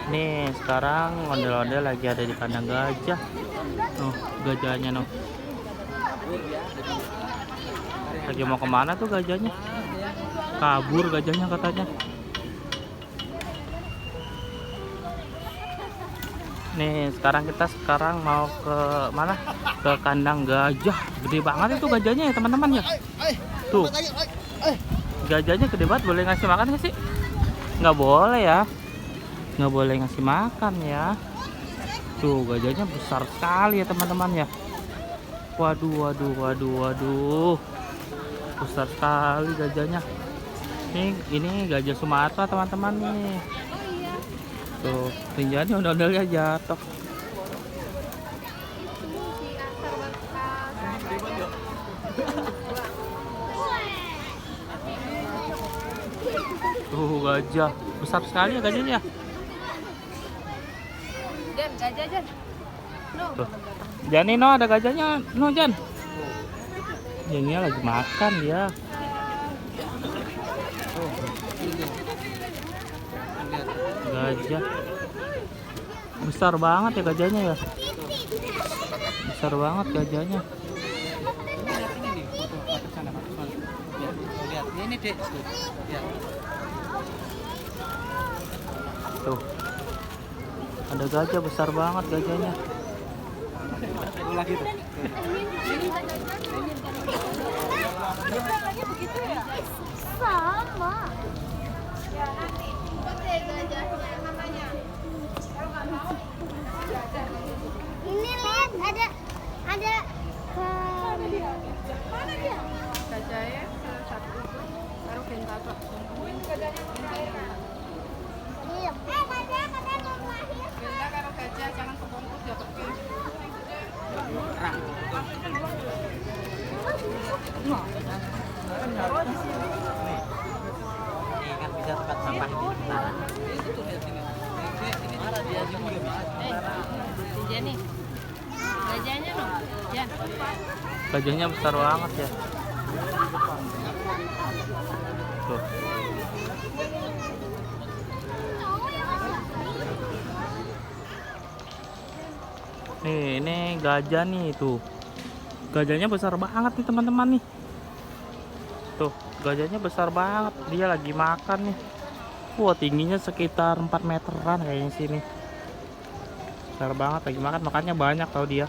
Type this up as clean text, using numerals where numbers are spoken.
Nih sekarang ondel-ondel lagi ada di kandang gajah. Nuh gajahnya nuh. Lagi mau kemana tuh gajahnya? Kabur gajahnya katanya. Nih sekarang mau ke mana? Ke kandang gajah. Gede banget itu gajahnya ya teman-teman ya. Tuh. Gajahnya gede banget. Boleh ngasih makan nggak sih? Nggak boleh ya. Nggak boleh ngasih makan ya. Tuh gajahnya besar sekali ya teman-teman ya. Waduh. Besar sekali gajahnya. Ini gajah Sumatera teman-teman nih. Tuh tinjaunya ondel-ondelnya jatuh. Tuh gajah besar sekali ya gajahnya. Jan, gajah Jan. Tuh. Jani no ada gajahnya no Jan. Jani lagi makan dia. Gajah besar banget ya gajahnya ya. Besar banget gajahnya. Ini dek. Tuh. Ada gajah besar banget gajahnya. Lagi tuh. Begitu ya? Sama. Ya nanti gajahnya namanya. Kalau nggak mau. Ini lihat ada Mana dia? Gajahnya satu itu baru bintang. Gajahnya iya. Katanya mau lahir. Benta kalau gajah jangan kebongkut ya pergi. Ini kan bisa tempat sampah di mana? Itu tuh lihat ini. Ini mana dia juga bisa. Jan nih. Gajahnya loh. Jan. Gajahnya besar banget ya. Tuh. Nih, ini gajah nih tuh. Gajahnya besar banget nih teman-teman nih. Tuh, gajahnya besar banget. Dia lagi makan nih. Wah, tingginya sekitar 4 meteran kayaknya sini. Besar banget lagi makan, makannya banyak tau dia.